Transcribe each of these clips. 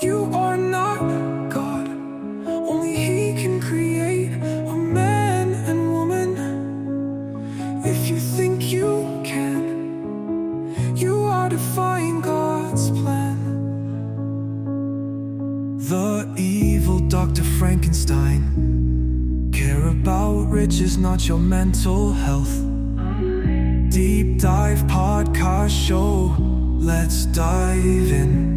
You are not God. Only He can create a man and woman. If you think you can, you are defying God's plan. The evil Dr. Frankenstein. Care about riches, not your mental health. Deep dive podcast show. Let's dive in.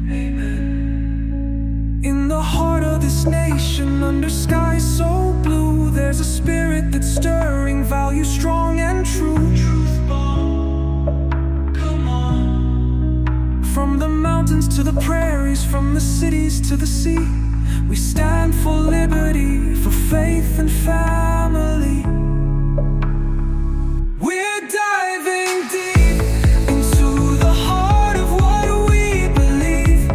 Amen. In the heart of this nation, under skies so blue, there's a spirit that's stirring, values strong and true. Truth bomb, come on. From the mountains to the prairies, from the cities to the sea, we stand for liberty, for faith and family. We're diving deep into the heart of what we believe.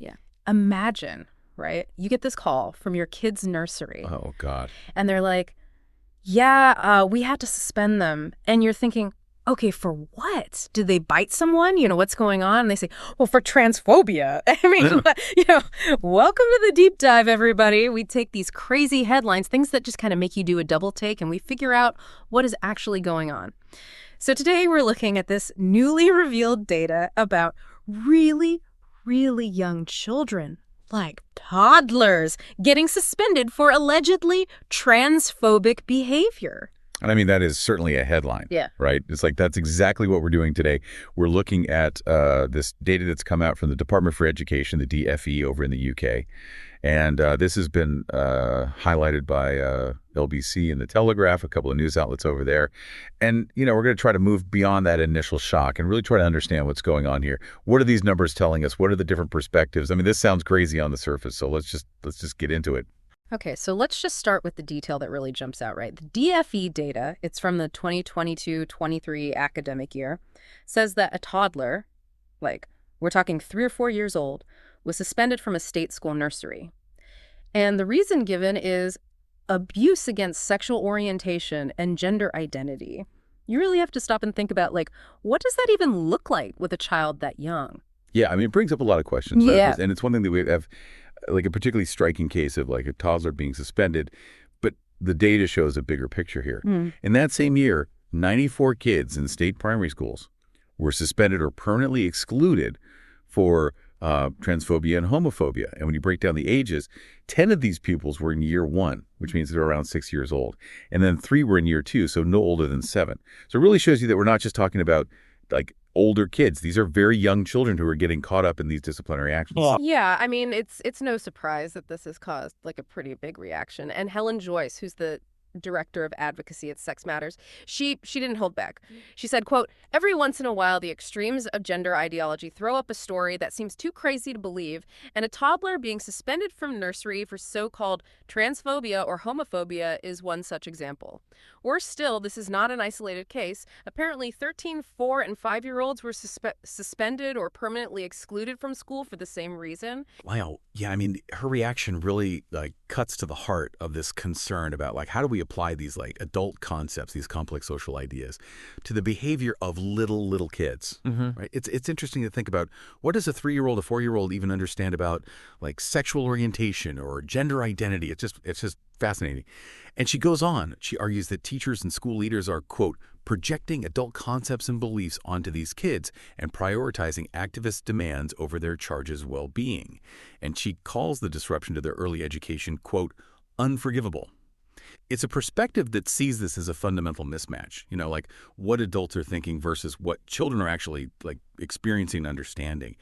Yeah. Imagine, right? You get this call from your kid's nursery. Oh, God. And they're like, yeah, we had to suspend them. And you're thinking, okay, for what? Did they bite someone? What's going on? And they say, well, for transphobia. I mean, welcome to the deep dive, everybody. We take these crazy headlines, things that just kind of make you do a double take, and we figure out what is actually going on. So today we're looking at this newly revealed data about really, really young children, like toddlers, getting suspended for allegedly transphobic behavior. And I mean, that is certainly a headline, Yeah. right? It's like that's exactly what we're doing today. We're looking at this data that's come out from the Department for Education, the DFE, over in the UK. And this has been highlighted by LBC and the Telegraph, a couple of news outlets over there. And, we're going to try to move beyond that initial shock and really try to understand what's going on here. What are these numbers telling us? What are the different perspectives? I mean, this sounds crazy on the surface, so let's just get into it. Okay, so let's just start with the detail that really jumps out, right? The DFE data, it's from the 2022-23 academic year, says that a toddler, like we're talking 3 or 4 years old, was suspended from a state school nursery. And the reason given is abuse against sexual orientation and gender identity. You really have to stop and think about, what does that even look like with a child that young? Yeah, I mean, it brings up a lot of questions. Yeah. And it's one thing that we have, like a particularly striking case of like a toddler being suspended, but the data shows a bigger picture here. In that same year, 94 kids in state primary schools were suspended or permanently excluded for transphobia and homophobia. And when you break down the ages, 10 of these pupils were in year 1, which means they're around 6 years old. And then 3 were in year 2, so no older than 7. So it really shows you that we're not just talking about like older kids. These are very young children who are getting caught up in these disciplinary actions. Yeah, I mean, it's no surprise that this has caused a pretty big reaction. And Helen Joyce, who's the director of advocacy at Sex Matters, she didn't hold back. She said, quote, "Every once in a while, the extremes of gender ideology throw up a story that seems too crazy to believe, and a toddler being suspended from nursery for so-called transphobia or homophobia is one such example. Worse still, this is not an isolated case. Apparently, 13, 4, and 5-year-olds were suspended or permanently excluded from school for the same reason." Wow. Yeah, I mean, her reaction really cuts to the heart of this concern about how do we apply these adult concepts, these complex social ideas, to the behavior of little kids. Right? It's interesting to think about, what does a 3-year-old, a 4-year-old even understand about sexual orientation or gender identity? It's just fascinating. And she goes on. She argues that teachers and school leaders are, quote, projecting adult concepts and beliefs onto these kids and prioritizing activist demands over their charges' well-being. And she calls the disruption to their early education, quote, unforgivable. It's a perspective that sees this as a fundamental mismatch, what adults are thinking versus what children are actually experiencing and understanding.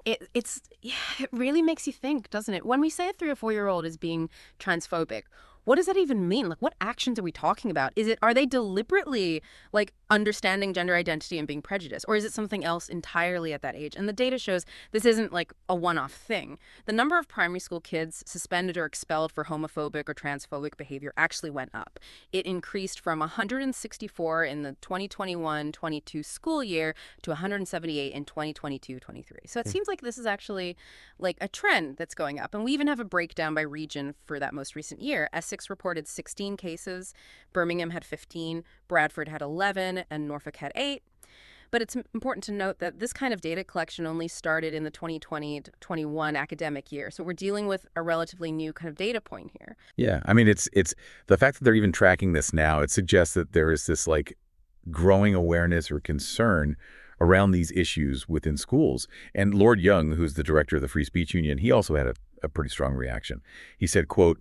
It really makes you think, doesn't it? When we say a 3 or 4-year-old is being transphobic, what does that even mean? What actions are we talking about? Are they deliberately understanding gender identity and being prejudiced, or is it something else entirely at that age? And the data shows this isn't a one-off thing. The number of primary school kids suspended or expelled for homophobic or transphobic behavior actually went up. It increased from 164 in the 2021-22 school year to 178 in 2022-23. So it seems like this is actually a trend that's going up. And we even have a breakdown by region for that most recent year. Essex reported 16 cases, Birmingham had 15, Bradford had 11, and Norfolk had 8. But it's important to note that this kind of data collection only started in the 2020-21 academic year. So we're dealing with a relatively new kind of data point here. Yeah, I mean, it's the fact that they're even tracking this now, it suggests that there is this like growing awareness or concern around these issues within schools. And Lord Young, who's the director of the Free Speech Union, he also had a pretty strong reaction. He said, quote,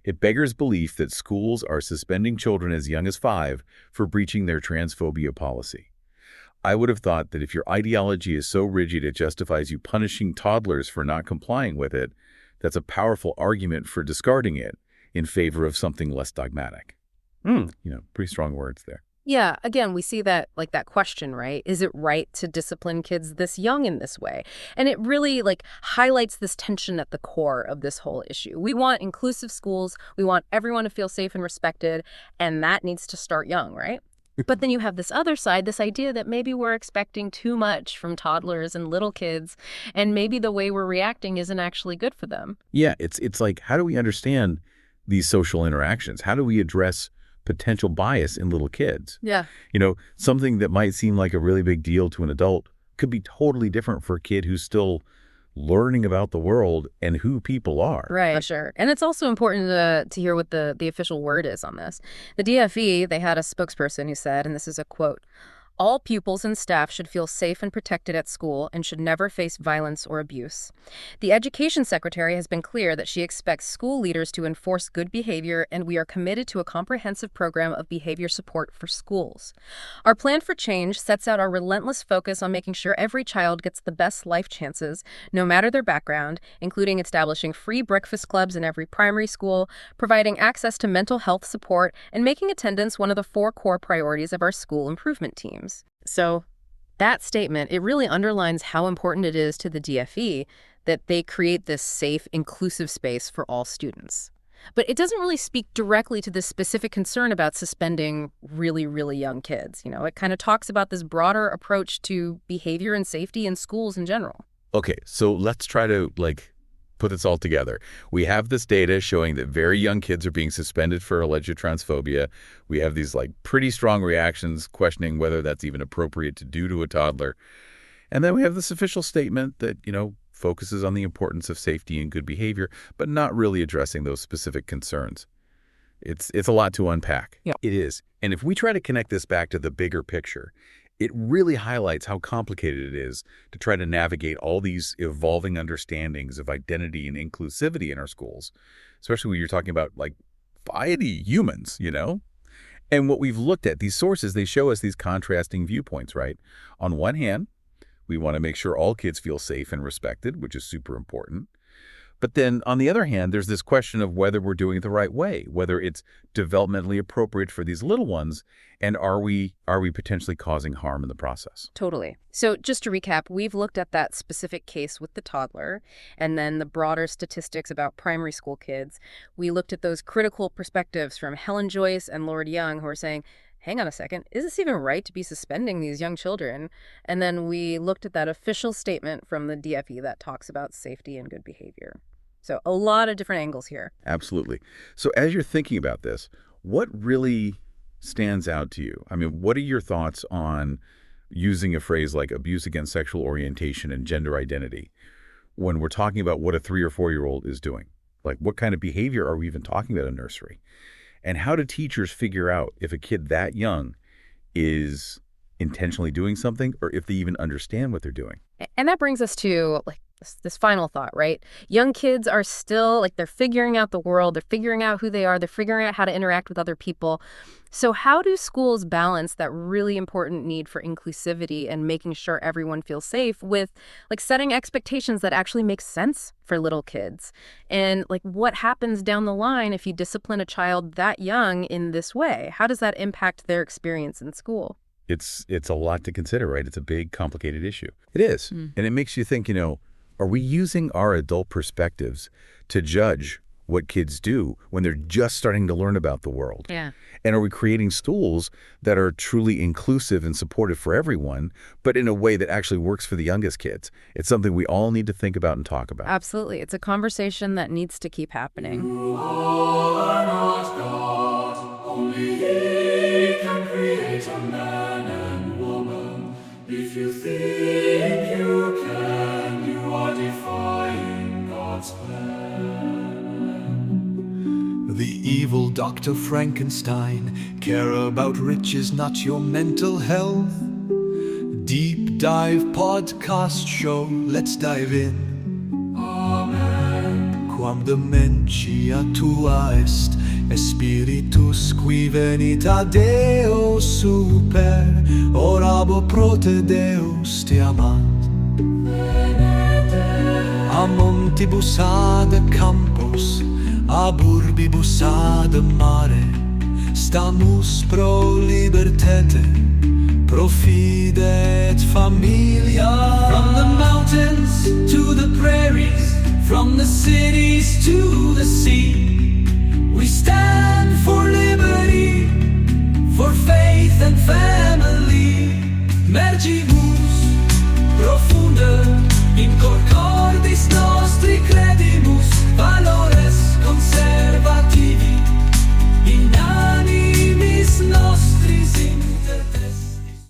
"It beggars belief that schools are suspending children as young as 5 for breaching their transphobia policy. I would have thought that if your ideology is so rigid it justifies you punishing toddlers for not complying with it, that's a powerful argument for discarding it in favor of something less dogmatic." Pretty strong words there. Yeah, again, we see that, like, that question, right? Is it right to discipline kids this young in this way? And it really, like, highlights this tension at the core of this whole issue. We want inclusive schools. We want everyone to feel safe and respected, and that needs to start young, right? But then you have this other side, this idea that maybe we're expecting too much from toddlers and little kids, and maybe the way we're reacting isn't actually good for them. Yeah, it's like, how do we understand these social interactions? How do we address potential bias in little kids? Yeah. Something that might seem like a really big deal to an adult could be totally different for a kid who's still learning about the world and who people are. Right, sure. And it's also important to hear what the official word is on this. The DFE, they had a spokesperson who said, and this is a quote, "All pupils and staff should feel safe and protected at school and should never face violence or abuse. The Education Secretary has been clear that she expects school leaders to enforce good behavior, and we are committed to a comprehensive program of behavior support for schools. Our plan for change sets out our relentless focus on making sure every child gets the best life chances, no matter their background, including establishing free breakfast clubs in every primary school, providing access to mental health support, and making attendance one of the 4 core priorities of our school improvement team." So that statement, it really underlines how important it is to the DFE that they create this safe, inclusive space for all students. But it doesn't really speak directly to this specific concern about suspending really, really young kids. It kind of talks about this broader approach to behavior and safety in schools in general. Okay, so let's try to put this all together. We have this data showing that very young kids are being suspended for alleged transphobia. We have these pretty strong reactions questioning whether that's even appropriate to do to a toddler. And then we have this official statement that, focuses on the importance of safety and good behavior, but not really addressing those specific concerns. It's a lot to unpack. Yeah. It is. And if we try to connect this back to the bigger picture, it really highlights how complicated it is to try to navigate all these evolving understandings of identity and inclusivity in our schools, especially when you're talking about piety humans, And what we've looked at, these sources, they show us these contrasting viewpoints, right? On one hand, we want to make sure all kids feel safe and respected, which is super important. But then on the other hand, there's this question of whether we're doing it the right way, whether it's developmentally appropriate for these little ones, and are we potentially causing harm in the process? Totally. So just to recap, we've looked at that specific case with the toddler and then the broader statistics about primary school kids. We looked at those critical perspectives from Helen Joyce and Lord Young, who are saying, hang on a second, is this even right to be suspending these young children? And then we looked at that official statement from the DFE that talks about safety and good behavior. So a lot of different angles here. Absolutely. So as you're thinking about this, what really stands out to you? I mean, what are your thoughts on using a phrase like abuse against sexual orientation and gender identity when we're talking about what a 3 or 4-year-old is doing? What kind of behavior are we even talking about in nursery? And how do teachers figure out if a kid that young is intentionally doing something or if they even understand what they're doing? And that brings us to this final thought, right? Young kids are still they're figuring out the world. They're figuring out who they are. They're figuring out how to interact with other people. So how do schools balance that really important need for inclusivity and making sure everyone feels safe with setting expectations that actually make sense for little kids? And what happens down the line if you discipline a child that young in this way? How does that impact their experience in school? It's a lot to consider, right? It's a big, complicated issue. It is. And it makes you think, are we using our adult perspectives to judge what kids do when they're just starting to learn about the world? Yeah. And are we creating schools that are truly inclusive and supportive for everyone, but in a way that actually works for the youngest kids? It's something we all need to think about and talk about. Absolutely. It's a conversation that needs to keep happening. You are not God, only He can create a man and woman. Dr. Frankenstein. Care about riches, not your mental health. Deep Dive podcast show, let's dive in. Amen. Quam dementia tua est, spiritus qui venit ad Deo super, orabo prote Deus te amant. A montibus ad campos, ab urbibus ad mare, stamus pro libertate, pro fide et familia